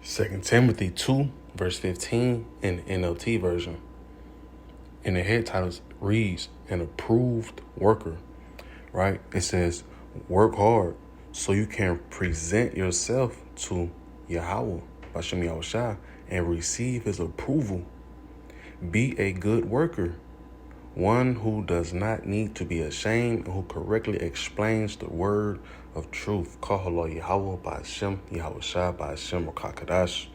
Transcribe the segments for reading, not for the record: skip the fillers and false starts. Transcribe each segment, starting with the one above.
2 Timothy 2, verse 15 in the NLT version. And the head title reads, an approved worker, right? It says, work hard so you can present yourself to Yahweh, Bashem Yahushua, and receive his approval. Be a good worker, one who does not need to be ashamed and who correctly explains the word of truth. Kahalo Yahweh Bashem Yahushua Bashem Rakakadash.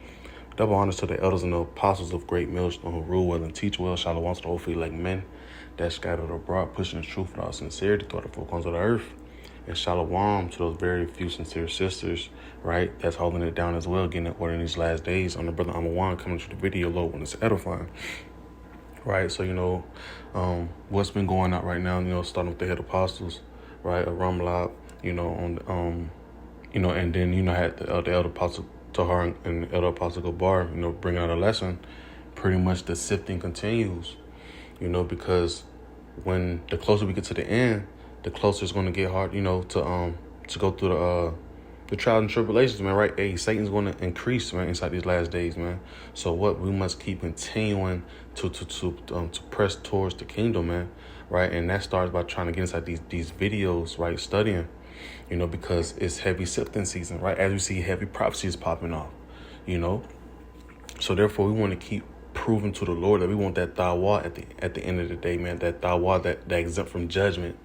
Double honors to the elders and the apostles of great millstone who rule well and teach well. Shalom to the old feet like men that scattered abroad, pushing the truth without sincerity throughout the four corners of the earth. And shalom to those very few sincere sisters, right, that's holding it down as well, getting it order in these last days. I'm the brother Amawan coming to the video, Lord, when it's edifying. Right, so, what's been going out right now, starting with the head apostles, right, Ramlab, on, and then, had the elder apostle Tahar and the elder apostle Gabar, bringing out a lesson. Pretty much the sifting continues, because when the closer we get to the end, the closer it's going to get hard, to go through the trials and tribulations, man, right? Hey, Satan's going to increase, man, inside these last days, man. So what? We must keep continuing to press towards the kingdom, man, right? And that starts by trying to get inside these videos, right? Studying, because it's heavy sifting season, right? As we see heavy prophecies popping off, So therefore, we want to keep proving to the Lord that we want that dawah at the end of the day, man. That dawah that exempt from judgment,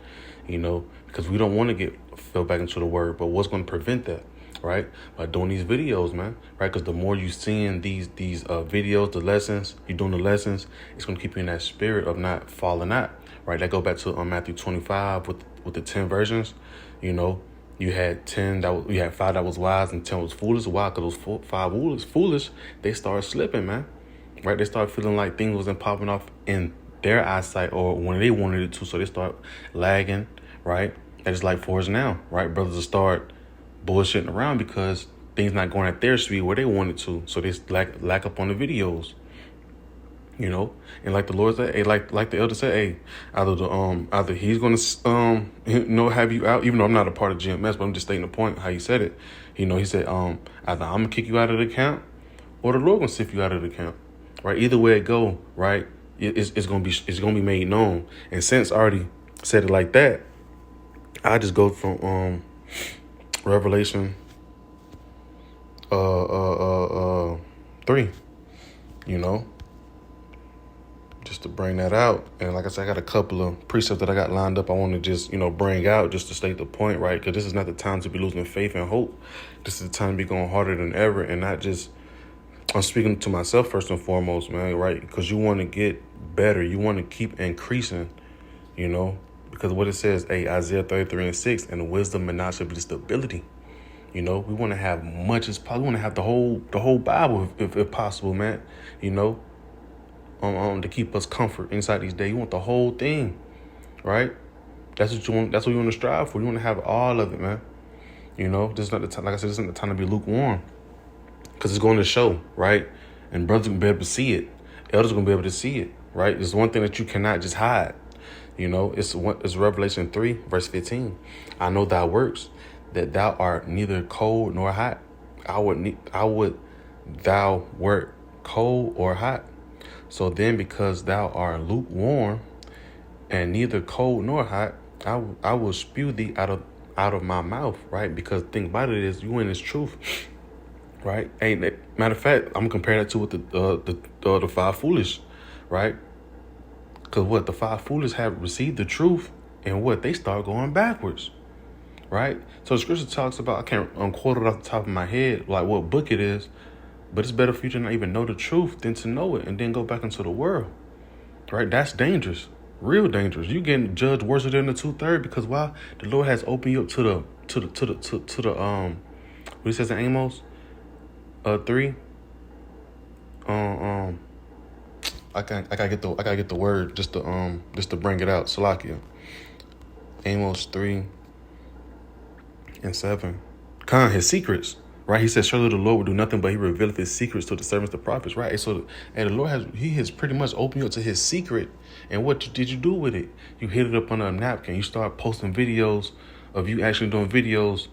because we don't want to get fell back into the word. But what's going to prevent that, right? By doing these videos, man, right? Because the more you seeing these videos, the lessons, you doing the lessons, it's going to keep you in that spirit of not falling out, right? That go back to Matthew 25 with the 10 versions, You had 10 you had 5 that was wise and 10 was foolish. Why? Because those 5 was foolish. They started slipping, man. Right? They started feeling like things wasn't popping off in their eyesight or when they wanted it to. So they start lagging, right? That's like for us now, right? Brothers will start bullshitting around because things not going at their speed where they wanted to. So they lack up on the videos. And like the Lord said, hey, like the elder said, hey, either he's gonna have you out, even though I'm not a part of GMS, but I'm just stating the point how he said it. He said, either I'm gonna kick you out of the camp, or the Lord gonna sift you out of the camp, right? Either way it go, right? It's gonna be made known. And since I already said it like that, I just go from Revelation 3, just to bring that out. And like I said, I got a couple of precepts that I got lined up I want to just, bring out just to state the point, right? Because this is not the time to be losing faith and hope. This is the time to be going harder than ever. And not just, I'm speaking to myself first and foremost, man, right? Because you want to get better. You want to keep increasing, because what it says, Isaiah 33:6, and wisdom and knowledge should be the stability. We want to have much as possible. We want to have the whole Bible if possible, man, to keep us comfort inside these days. You want the whole thing, right? That's what you want. That's what you want to strive for. You want to have all of it, man. This is not the time. Like I said, this isn't the time to be lukewarm, because it's going to show, right? And brothers will be able to see it. Elders will be able to see it, right? There's one thing that you cannot just hide. It's Revelation 3, verse 15. I know thy works, that thou art neither cold nor hot. I would thou wert cold or hot. So then, because thou art lukewarm and neither cold nor hot, I will spew thee out of my mouth, right? Because the thing about it is, you in this truth, right? Matter of fact, I'm comparing that to what the 5 foolish, right? Because what the 5 foolish have received the truth, and what they start going backwards, right? So the scripture talks about, I can't quote it off the top of my head, like what book it is. But it's better for you to not even know the truth than to know it and then go back into the world, right? That's dangerous, real dangerous. You getting judged worse than the 2/3 because why? The Lord has opened you up to the what he says in Amos 3. I gotta get the word just to bring it out. Salakia. Amos 3:7. His secrets. Right, he says, surely the Lord will do nothing but he revealeth his secrets to the servants, the prophets, right? So, the Lord has pretty much opened you up to his secret. And what did you do with it? You hid it up under a napkin. You start posting videos of you actually doing videos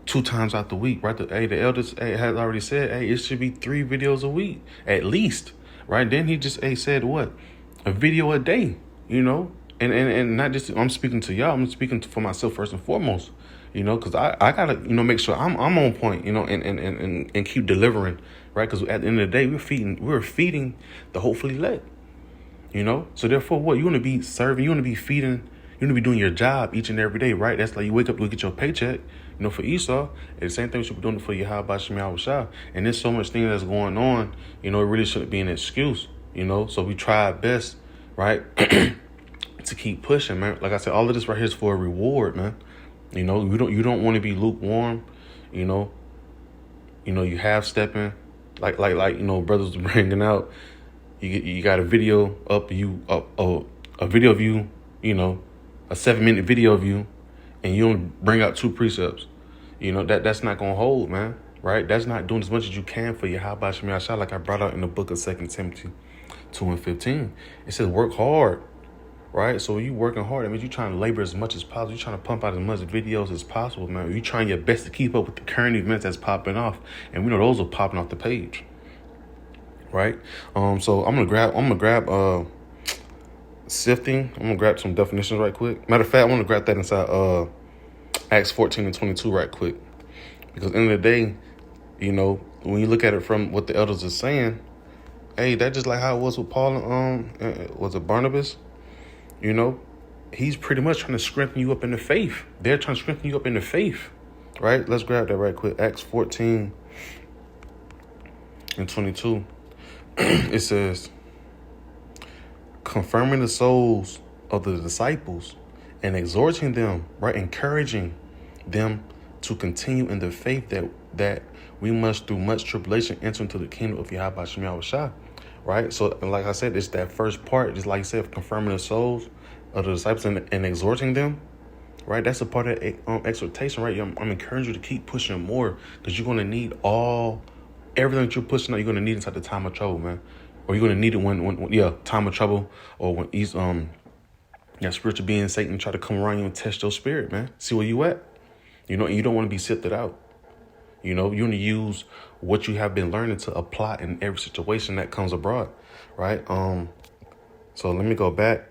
2 times out the week, right? The elders has already said, hey, it should be 3 videos a week at least, right? Then he just said what? A video a day, and not just, I'm speaking to y'all, I'm speaking for myself first and foremost, because I gotta, make sure I'm on point, and keep delivering, right? Because at the end of the day, we're feeding the hopefully elect, So therefore, what you want to be serving, you want to be feeding, you want to be doing your job each and every day, right? That's like you wake up, look at your paycheck, for Esau, and the same thing you should be doing for your how about Shemi Awashah. And there's so much thing that's going on, it really shouldn't be an excuse, So we try our best, right, to keep pushing, man. Like I said, all of this right here is for a reward, man. You don't want to be lukewarm, you half stepping, like brothers bringing out. You got a video up, a video of you, a 7-minute video of you, and you don't bring out 2 precepts. That's not gonna hold, man. Right? That's not doing as much as you can for your how about Shemi Awashah, like I brought out in the book of 2 Timothy 2:15. It says work hard. Right? So when you working hard, that means you're trying to labor as much as possible. You're trying to pump out as much videos as possible, man. You're trying your best to keep up with the current events that's popping off. And we know those are popping off the page. Right? So I'm gonna grab sifting. I'm gonna grab some definitions right quick. Matter of fact, I want to grab that inside Acts 14:22 right quick. Because at the end of the day, when you look at it from what the elders are saying, hey, that's just like how it was with Paul and was it Barnabas? He's pretty much trying to strengthen you up in the faith. They're trying to strengthen you up in the faith, right? Let's grab that right quick. Acts 14:22. It says, confirming the souls of the disciples and exhorting them, right? Encouraging them to continue in the faith that we must, through much tribulation, enter into the kingdom of Yahweh Shemi Awashah. Right? So, and like I said, it's that first part, just like you said, confirming the souls of the disciples and exhorting them, right? That's a part of exhortation, right? I'm encouraging you to keep pushing more, because you're going to need everything that you're pushing out, you're going to need inside the time of trouble, man. Or you're going to need it when time of trouble, or when these spiritual being Satan try to come around you and test your spirit, man. See where you at, and you don't want to be sifted out. You want to use what you have been learning to apply in every situation that comes abroad, right? So let me go back.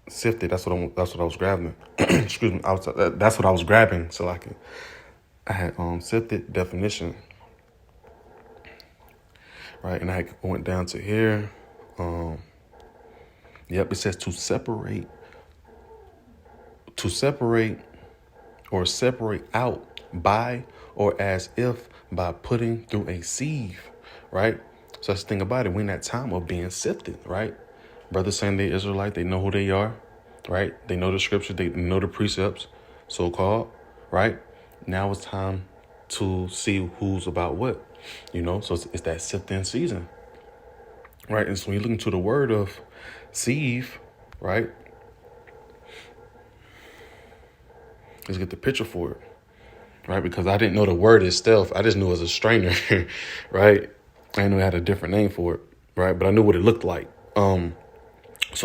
Sifted. That's what I was grabbing. Excuse me. That's what I was grabbing. So I had sifted definition, right? And I went down to here. Yep. It says to separate or separate out by or as if by putting through a sieve, right? So that's the thing about it. We're in that time of being sifted, right? Brothers saying they're Israelite, they know who they are, right? They know the scripture, they know the precepts, so-called, right? Now it's time to see who's about what, So it's that sifting season, right? And so when you look into the word of sieve, right? Let's get the picture for it. Right, because I didn't know the word itself. I just knew it was a strainer, right? I didn't know it had a different name for it, right? But I knew what it looked like. So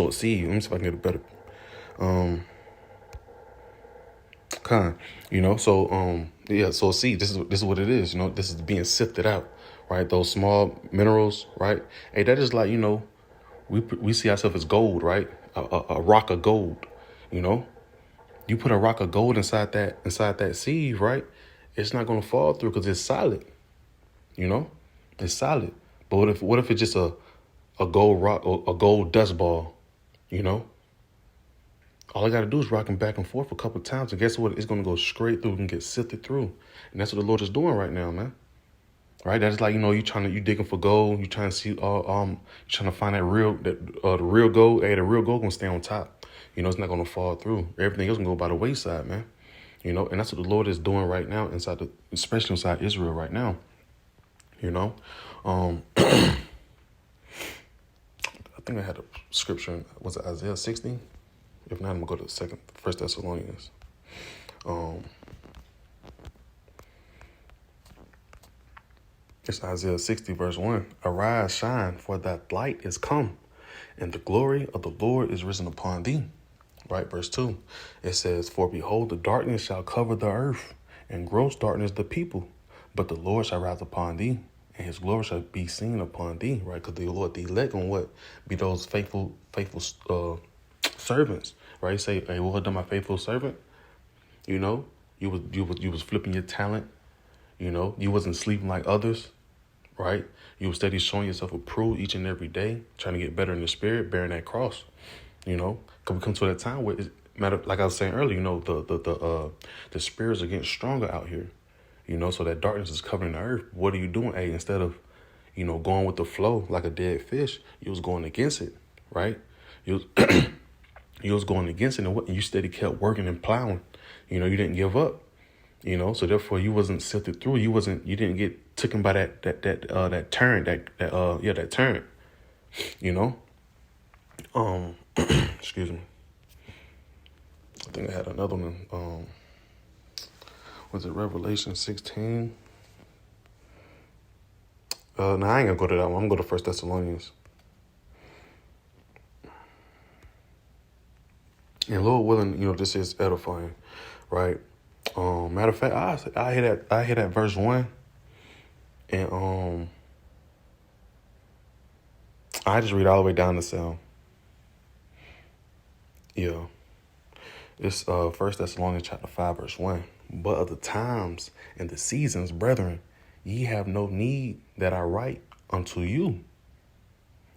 let's see. Let me see if I can get a better So see, this is what it is. This is being sifted out, right? Those small minerals, right? Hey, that is like we see ourselves as gold, right? A rock of gold, You put a rock of gold inside that sieve, right? It's not gonna fall through because it's solid. It's solid. But what if it's just a gold rock or a gold dust ball? All I gotta do is rock them back and forth a couple of times, and guess what? It's gonna go straight through and get sifted through. And that's what the Lord is doing right now, man. Right? That's like you digging for gold. You trying to see trying to find the real gold. Hey, the real gold gonna stay on top. It's not going to fall through. Everything else can go by the wayside, man. And that's what the Lord is doing right now especially inside Israel right now. I think I had a scripture. Was it Isaiah 60? If not, I'm going to go to 1 Thessalonians. It's Isaiah 60, verse 1. Arise, shine, for thy light is come, and the glory of the Lord is risen upon thee. Right, verse 2, it says, for behold, the darkness shall cover the earth, and gross darkness the people. But the Lord shall rise upon thee, and his glory shall be seen upon thee, right? Because the Lord, the elect on what? Be those faithful servants, right? Say, hey, well done, my faithful servant. You know, you was flipping your talent. You know, you wasn't sleeping like others, right? You was steady showing yourself approved each and every day, trying to get better in the spirit, bearing that cross. You know, because we come to that time where it's matter, like I was saying earlier, you know, the spirits are getting stronger out here. You know, so that darkness is covering the earth. What are you doing? Hey, instead of, you know, going with the flow like a dead fish, you was going against it, right? You was, you was going against it, and you steady kept working and plowing. You know, you didn't give up. You know, so therefore you wasn't sifted through. You didn't get taken by that turn, that turn. You know, excuse me. I think I had another one. Was it Revelation 16? No, I ain't gonna go to that one. I'm gonna go to 1 Thessalonians. And Lord willing, you know, this is edifying, right? Matter of fact, I hit at verse 1, and I just read all the way down to 7. Yeah, it's 1 Thessalonians chapter 5, verse 1. But of the times and the seasons, brethren, ye have no need that I write unto you.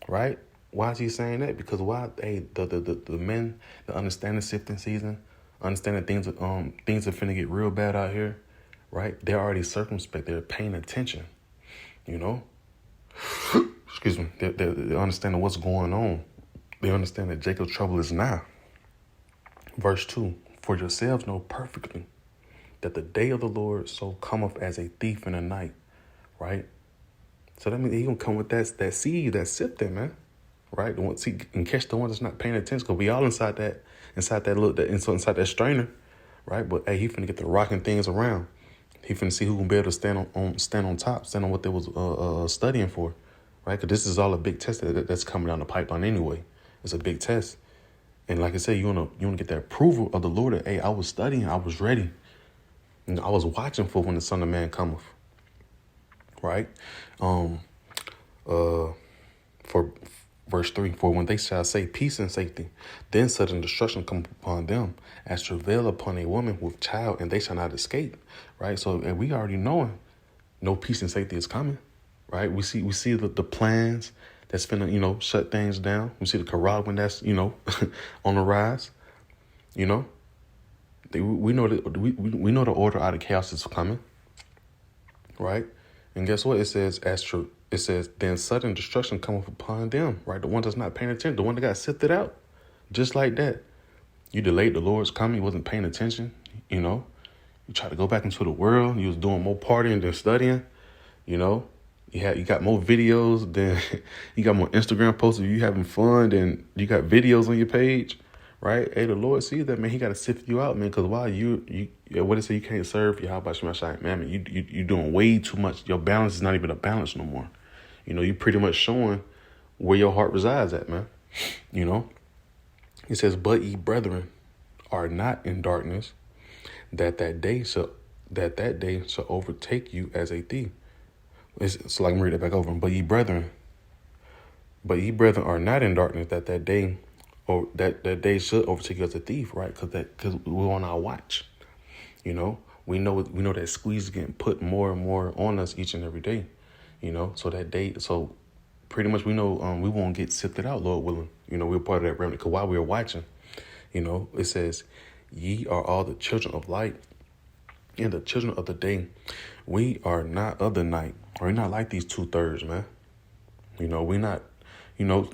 Right? Why is he saying that? Because the men that understand the sifting season, understand that things are finna get real bad out here, right? They're already circumspect. They're paying attention. You know? Excuse me. They're understanding what's going on. They understand that Jacob's trouble is now. Verse 2, for yourselves know perfectly that the day of the Lord so cometh as a thief in the night, right? So that means he gonna come with that seed, that sifting, man, right? The one, see, and catch the one that's not paying attention, because we all inside that strainer, right? But hey, he finna get the rocking things around. He finna see who gonna be able to stand on top, stand on what they was studying for, right? Because this is all a big test that's coming down the pipeline anyway. It's a big test. And like I said, you wanna get that approval of the Lord that, hey, I was studying, I was ready. And I was watching for when the Son of Man cometh. Right? For verse 3, for when they shall say peace and safety, then sudden destruction come upon them, as travail upon a woman with child, and they shall not escape. Right? So, and we already knowing no peace and safety is coming. Right? We see the plans that's finna, you know, shut things down. We see the corral when that's, you know, on the rise. You know, we know that we know the order out of chaos is coming. Right? And guess what? It says, then sudden destruction cometh upon them, right? The one that's not paying attention, the one that got sifted out. Just like that. You delayed the Lord's coming, you wasn't paying attention, you know. You tried to go back into the world, you was doing more partying than studying, you know. You got more videos than you got more Instagram posts of you having fun than you got videos on your page. Right? Hey, the Lord sees that, man. He got to sift you out, man. Because while what it say, you can't serve Yahweh Shemashai, man. You doing way too much. Your balance is not even a balance no more. You know, you pretty much showing where your heart resides at, man. You know, it says, but ye brethren are not in darkness, that day shall overtake you as a thief. So like, I'm read it back over. But ye brethren are not in darkness, that day. Or that day should overtake you as a thief, right? Because we're on our watch. You know, we know that squeeze is getting put more and more on us each and every day. You know, so pretty much we know we won't get sifted out, Lord willing. You know, we're part of that remnant. Because while we're watching, you know, it says, ye are all the children of light and the children of the day. We are not of the night. We're not like these 2/3, man. You know, we're not, you know,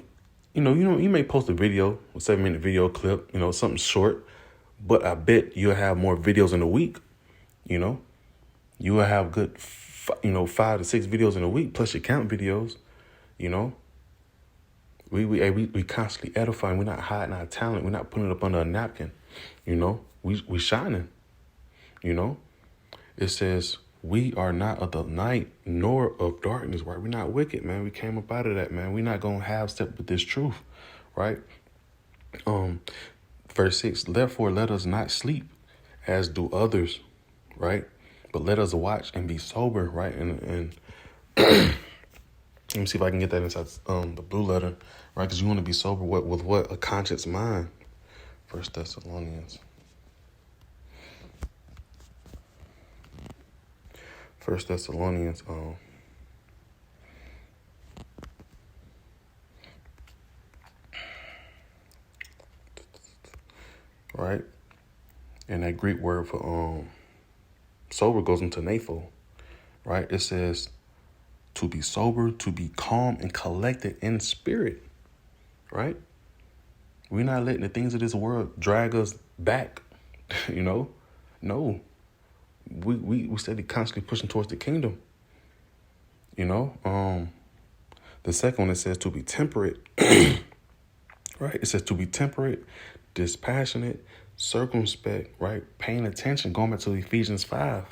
you may post a video, a 7-minute video clip, you know, something short, but I bet you'll have more videos in a week. You know, you will have good, 5 to 6 videos in a week, plus your count videos. You know, we constantly edifying. We're not hiding our talent. We're not putting it up under a napkin. You know, we shining. You know, it says, we are not of the night nor of darkness, right? We're not wicked, man. We came up out of that, man. We're not going to have step with this truth, right? Verse 6, therefore let us not sleep as do others, right? But let us watch and be sober, right? And let me see if I can get that inside the blue letter, right? Because you want to be sober with what? A conscious mind. First Thessalonians. First Thessalonians. Right? And that Greek word for sober goes into napho, right? It says to be sober, to be calm and collected in spirit, right? We're not letting the things of this world drag us back, you know? No. We steady constantly pushing towards the kingdom, you know? The second one, it says to be temperate, right? It says to be temperate, dispassionate, circumspect, right? Paying attention, going back to Ephesians 5,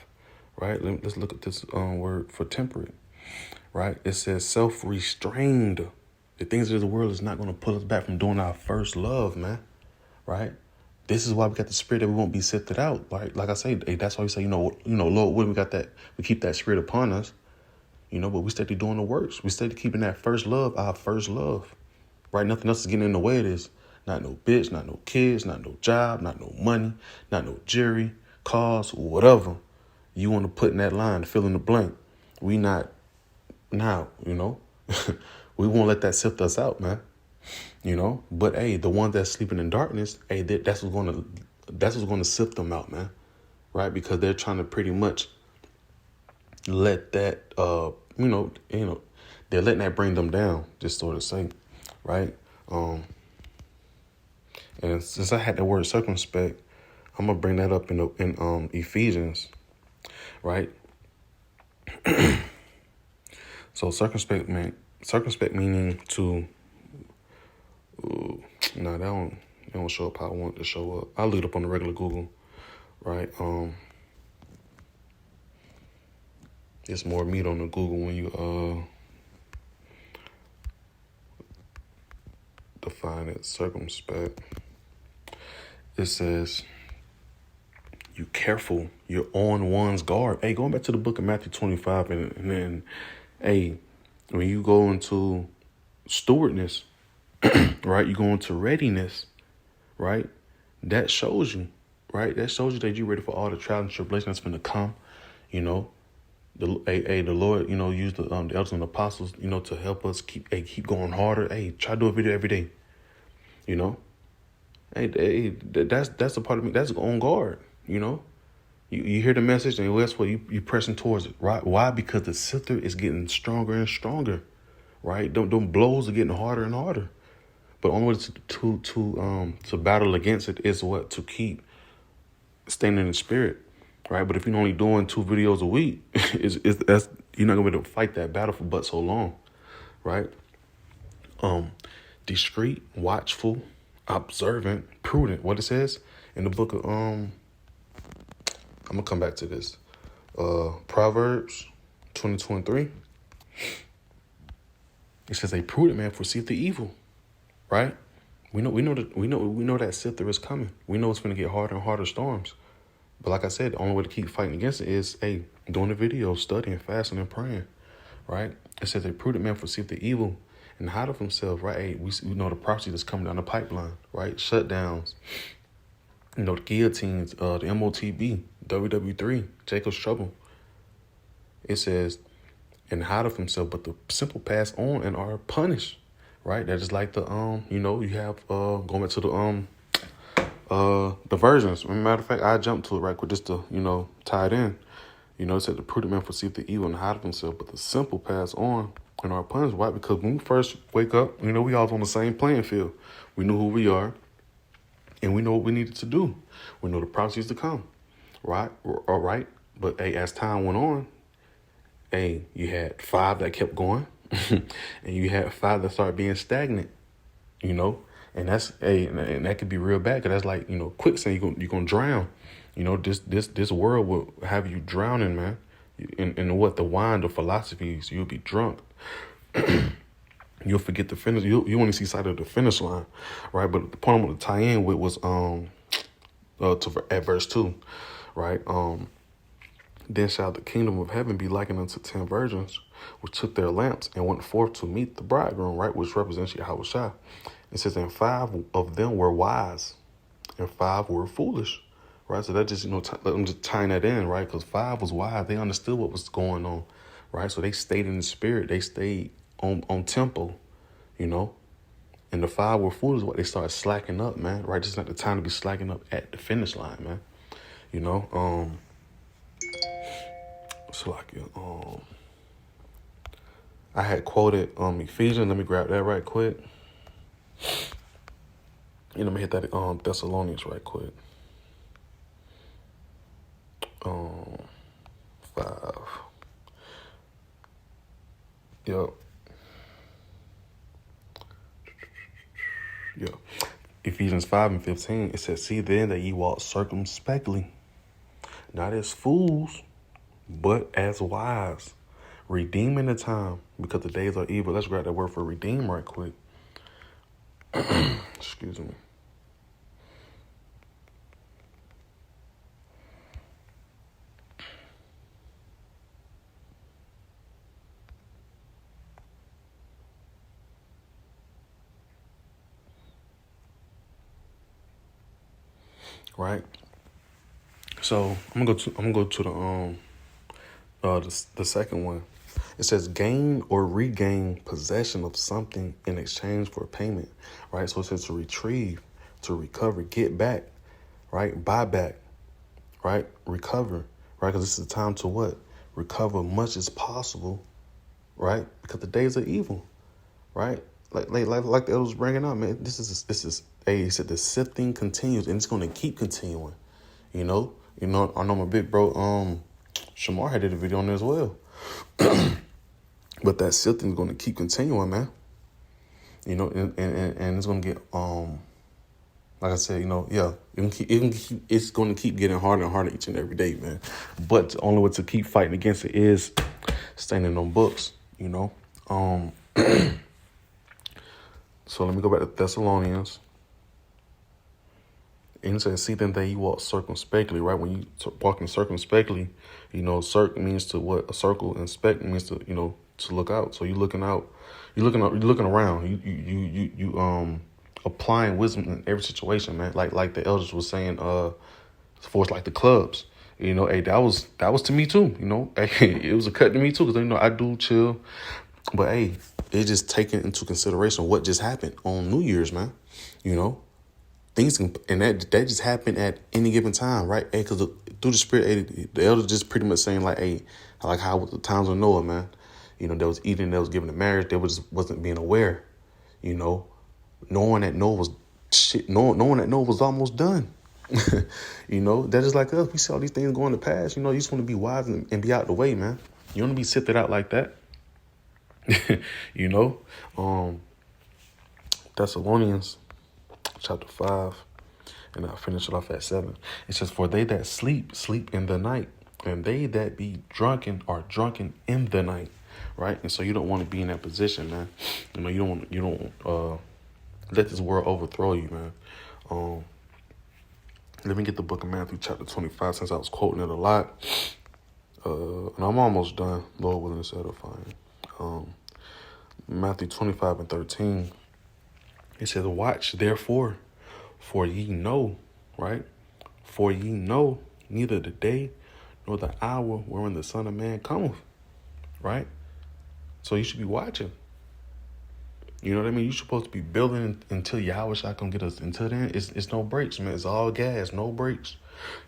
right? Let's look at this word for temperate, right? It says self-restrained. The things of this world is not going to pull us back from doing our first love, man, right? This is why we got the spirit that we won't be sifted out, right? Like I say, that's why we say, Lord, when we got that, we keep that spirit upon us, but we steady doing the works. We steady keeping that first love, our first love, right? Nothing else is getting in the way of this. Not no bitch, not no kids, not no job, not no money, not no jewelry, cars, whatever you want to put in that line, fill in the blank. We not now, we won't let that sift us out, man. But hey, the ones that's sleeping in darkness, hey, that's what's going to sift them out, man, right? Because they're trying to pretty much let that, they're letting that bring them down, just sort of say, right? And since I had the word circumspect, I'm gonna bring that up in Ephesians, right? So circumspect meaning to. That don't show up how I want it to show up. I'll look it up on the regular Google, right? It's more meat on the Google when you define it. Circumspect. It says you careful, you're on one's guard. Hey, going back to the book of Matthew 25, and then, hey, when you go into stewardness, right, you go into readiness, right? That shows you, right? That shows you that you're ready for all the trials and tribulations that's going to come, The Lord, used the elders and apostles, to help us keep going harder. Hey, try to do a video every day, Hey, that's a part of me. That's on guard, You hear the message and that's what you pressing towards it, right? Why? Because the sifter is getting stronger and stronger, right? Them blows are getting harder and harder. But the only way to battle against it is what? To keep staying in the spirit, right? But if you're only doing 2 videos a week, that's you're not gonna be able to fight that battle for but so long, right? Discreet, watchful, observant, prudent. What it says in the book of I'm gonna come back to this. Proverbs 20:23. It says a prudent man foreseeth the evil, right? We know that sifter is coming. We know it's gonna get harder and harder storms. But like I said, the only way to keep fighting against it is doing the videos, studying, fasting, and praying, right? It says a prudent man foreseeth the evil and hide of himself, right? Hey, we know the prophecy that's coming down the pipeline, right? Shutdowns, the guillotines, the MOTB, WW3, Jacob's Trouble. It says, and hide of himself, but the simple pass on and are punished, right? That is like the, you have, going back to the versions. As a matter of fact, I jumped to it right quick just to, tie it in. It said the prudent man foreseeth the evil and hide of himself, but the simple pass on and are punished. Why? Because when we first wake up, we all on the same playing field. We knew who we are, and we know what we needed to do. We know the prophecies to come, right? All right. But as time went on, you had 5 that kept going, and you had 5 that started being stagnant, and that's and that could be real bad because that's like quicksand. You're gonna drown. This world will have you drowning, man. In what the wine, the philosophies, you'll be drunk. You'll forget the finish. You only see sight of the finish line, right? But the point I want to tie in with was at verse 2, right? Then shall the kingdom of heaven be likened unto 10 virgins, which took their lamps and went forth to meet the bridegroom, right? Which represents Yahushua. It says, and 5 of them were wise, and 5 were foolish, right? So that just, I'm just tying that in, right? Because 5 was wise. They understood what was going on, right? So they stayed in the spirit. They stayed on tempo, And the 5 were foolish. What they started slacking up, man, right? This is not the time to be slacking up at the finish line, man. So I had quoted Ephesians. Let me grab that right quick. Let me hit that Thessalonians right quick. 5. Yep. Ephesians 5:15. It says, see then that ye walk circumspectly, not as fools, but as wise, redeeming the time, because the days are evil. Let's grab that word for redeem right quick. Excuse me. Right. So I'm gonna go to the second one. It says gain or regain possession of something in exchange for payment, right? So it says to retrieve, to recover, get back, right? Buy back, right? Recover, right? Because this is the time to what? Recover much as possible, right? Because the days are evil, right? Like the elders bringing up, man. This is he said the sifting continues, and it's going to keep continuing. I know my big bro Shamar had did a video on there as well. But that sifting is going to keep continuing, man. And it's going to get like I said, it's going to keep getting harder and harder each and every day, man. But the only way to keep fighting against it is staying in them books, So let me go back to Thessalonians. And it says, see then that you walk circumspectly, right? When you walking circumspectly, circ means to what? A circle, and spec means to, to look out. So you're looking out, you're looking around. You applying wisdom in every situation, man. Like the elders was saying, for like the clubs, hey, that was to me too, Hey, it was a cut to me too, because I do chill, but hey, it's just taking into consideration what just happened on New Year's, man. Things can, and that just happened at any given time, right? Hey, because through the spirit, the elders just pretty much saying like, hey, like how the times of Noah, man. There was eating, there was giving in marriage, there wasn't being aware, knowing that Noah was knowing that Noah was almost done. That is like us. We see all these things going to pass. You just want to be wise and be out the way, man. You don't want to be sifted out like that. Thessalonians chapter 5, and I'll finish it off at 7. It says, for they that sleep in the night, and they that be drunken are drunken in the night, right? And so you don't want to be in that position, man. You don't let this world overthrow you, man. Let me get the book of Matthew chapter 25, since I was quoting it a lot. And I'm almost done. Lord willing, it's edifying. Matthew 25:13. It says, watch therefore, for ye know, right? For ye know neither the day nor the hour wherein the Son of Man cometh, right? So you should be watching. You know what I mean? You're supposed to be building until Yahweh come get us. Until then, it's no brakes, man. It's all gas, no brakes,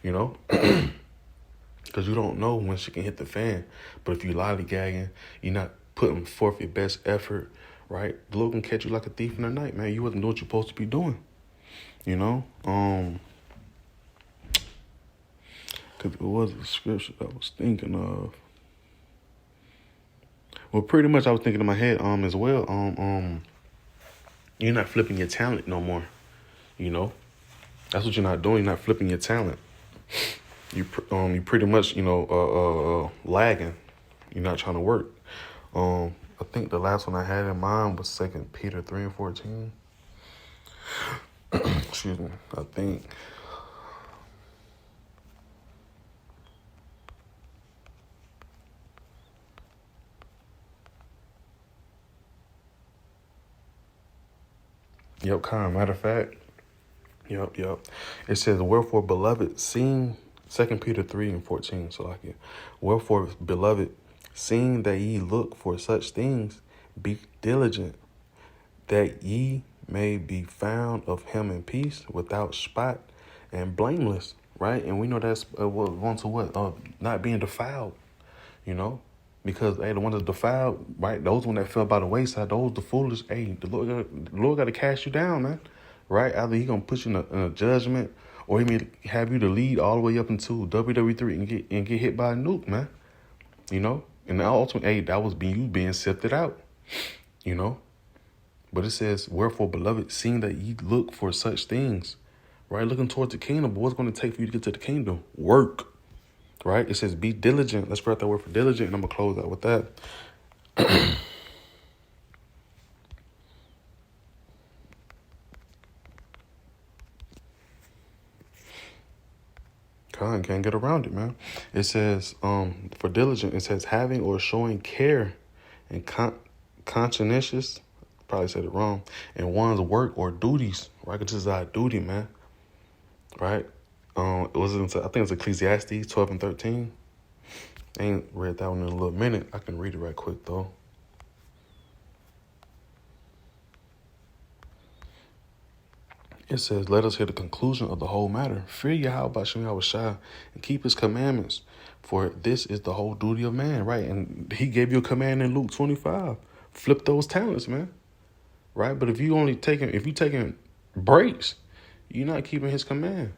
because you don't know when she can hit the fan. But if you lollygagging, you're not putting forth your best effort, right? The Lord can catch you like a thief in the night, man. You wasn't doing what you're supposed to be doing, Because it was a scripture I was thinking of. Well, pretty much I was thinking in my head as well. You're not flipping your talent no more. That's what you're not doing. You're not flipping your talent. You pretty much lagging. You're not trying to work. I think the last one I had in mind was 2 Peter 3:14. Excuse me. I think. Yep, matter of fact. Yep. It says, wherefore, beloved, seeing 2 Peter 3:14. So like it. Wherefore, beloved, seeing that ye look for such things, be diligent, that ye may be found of him in peace, without spot and blameless. Right? And we know that's going to what? Not being defiled, you know? Because hey, the ones that defiled, right? Those one that fell by the wayside, those the foolish. Hey, the Lord got to cast you down, man. Right? Either he gonna put you in a judgment, or he may have you to lead all the way up into WWE and get hit by a nuke, man. You know, and the ultimate, hey, that was you being sifted out. You know, but it says, wherefore, beloved, seeing that ye look for such things, right? Looking towards the kingdom. But what's going to take for you to get to the kingdom? Work. Right? It says, be diligent. Let's grab that word for diligent, and I'm going to close out with that. Can't get around it, man. It says, for diligent, it says having or showing care and conscientious, probably said it wrong, in one's work or duties, right? This is our duty, man. Right? I think it's Ecclesiastes 12:13. I ain't read that one in a little minute. I can read it right quick, though. It says, let us hear the conclusion of the whole matter. Fear Yahweh Shem Yahushua and keep his commandments, for this is the whole duty of man, right? And he gave you a command in Luke 25. Flip those talents, man. Right? But if you taking breaks, you're not keeping his command,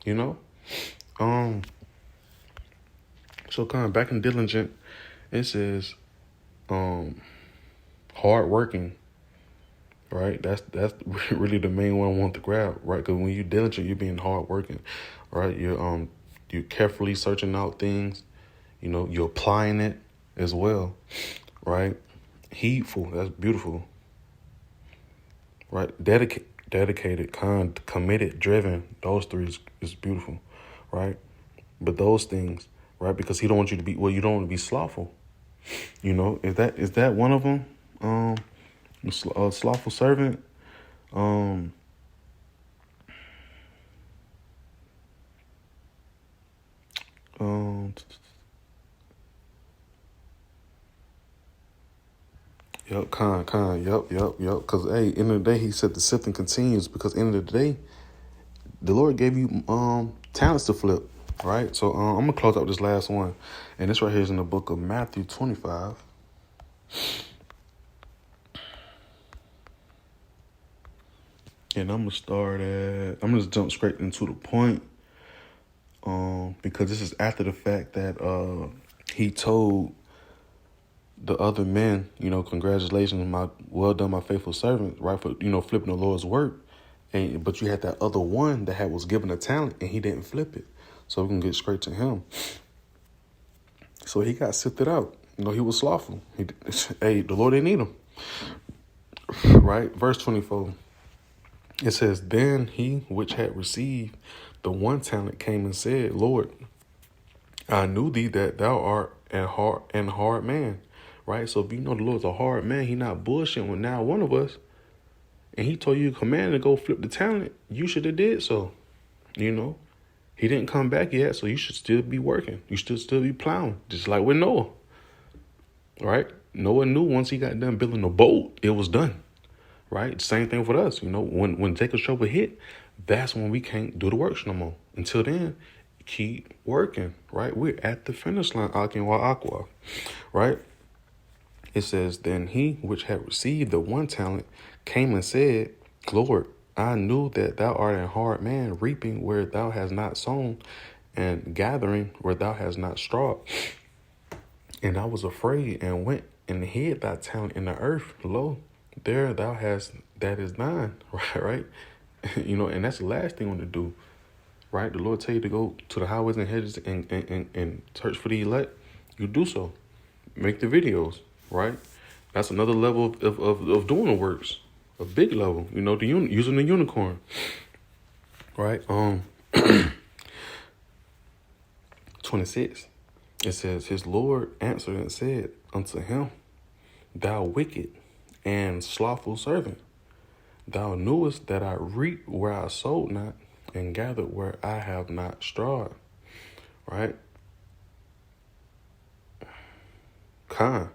you know? So kind of back in diligent, it says, hard working. Right, that's really the main one I want to grab, right? Because when you're diligent, you're being hard working, right? You're carefully searching out things, you know. You're applying it as well, right? Heedful, that's beautiful, right? Dedicated, kind, committed, driven. Those three is beautiful, right? But those things, right? Because he don't want you to be you don't want to be slothful, you know. Is that one of them? A slothful servant. Yep, yep. Because hey, end of the day, he said the sifting continues. Because end of the day, the Lord gave you talents to flip, right? So I'm gonna close out this last one, and this right here is in the book of Matthew 25. And I'm gonna just jump straight into the point, because this is after the fact that he told the other men, you know, congratulations, well done, my faithful servant, right, for, you know, flipping the Lord's work. But you had that other one that was given a talent and he didn't flip it. So we can get straight to him. So he got sifted out. You know, he was slothful. Hey, the Lord didn't need him. Right? Verse 24. It says, then he which had received the one talent came and said, Lord, I knew thee that thou art an hard man. Right? So if you know the Lord's a hard man, he not bullshitting with now one of us, and he told you command to go flip the talent, you should have did so. You know? He didn't come back yet, so you should still be working. You should still be plowing, just like with Noah. Right? Noah knew once he got done building the boat, it was done. Right? Same thing for us. You know, when Jacob's trouble hit, that's when we can't do the works no more. Until then, keep working. Right? We're at the finish line, Aqua. Right? It says, then he which had received the one talent came and said, Lord, I knew that thou art a hard man, reaping where thou hast not sown, and gathering where thou hast not strawed. And I was afraid, and went and hid thy talent in the earth. Lo, there thou hast, that is thine. Right? You know, and that's the last thing you want to do. Right? The Lord tell you to go to the highways and hedges and search for the elect. You do so. Make the videos. Right? That's another level of doing the works. A big level. You know, using the unicorn. Right? 26. It says, his Lord answered and said unto him, thou wicked and slothful servant. Thou knewest that I reap where I sowed not, and gathered where I have not strawed. Right? Con.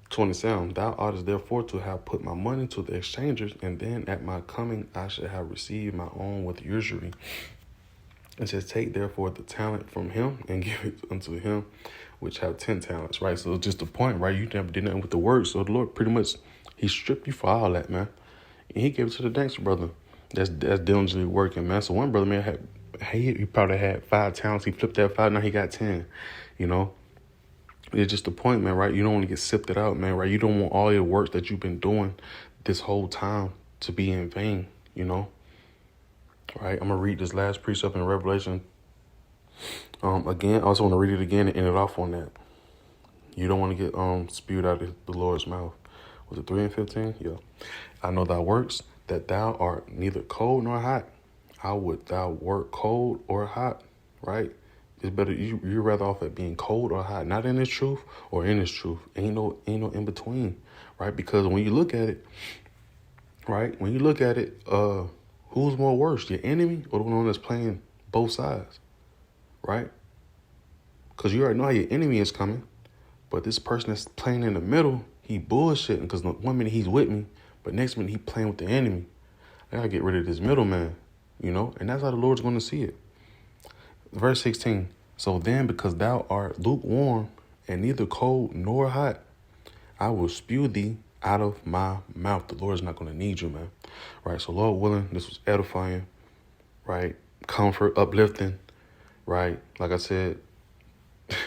27. Thou oughtest therefore to have put my money to the exchangers, and then at my coming I should have received my own with usury. It says, take therefore the talent from him and give it unto him which have 10 talents. Right? So it's just the point, right? You never did nothing with the word. So the Lord pretty much, he stripped you for all that, man. And he gave it to the next brother that's diligently working, man. So one brother, man, he probably had 5 talents. He flipped that 5. Now he got 10, you know. It's just the point, man, right? You don't want to get sifted out, man, right? You don't want all your work that you've been doing this whole time to be in vain, you know? Right? I'm going to read this last precept in Revelation. Again, I also want to read it again and end it off on that. You don't want to get spewed out of the Lord's mouth. Was it 3 and 15? Yeah. I know thy works, that thou art neither cold nor hot. How would thou work cold or hot, right? It's better, you're rather off at being cold or hot, not in this truth or in this truth. Ain't no in between, right? Because when you look at it, right? When you look at it, who's more worse, your enemy or the one that's playing both sides, right? Because you already know how your enemy is coming, but this person that's playing in the middle, he bullshitting because 1 minute he's with me, but next minute he playing with the enemy. I gotta get rid of this middleman, you know? And that's how the Lord's going to see it. Verse 16, so then because thou art lukewarm and neither cold nor hot, I will spew thee out of my mouth. The Lord's not going to need you, man. Right? So Lord willing, this was edifying, right? Comfort, uplifting, right? Like I said,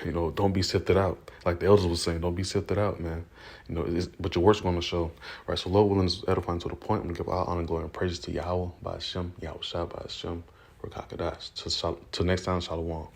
you know, don't be sifted out. Like the elders was saying, don't be sifted out, man. You know, but your work's going to show. Right? So Lord willing, this was edifying to the point. I'm going to give all honor, glory, and praises to Yahweh, by Hashem, Yahweh Shah, by Hashem, Rakakadash. Till next time, Shalom.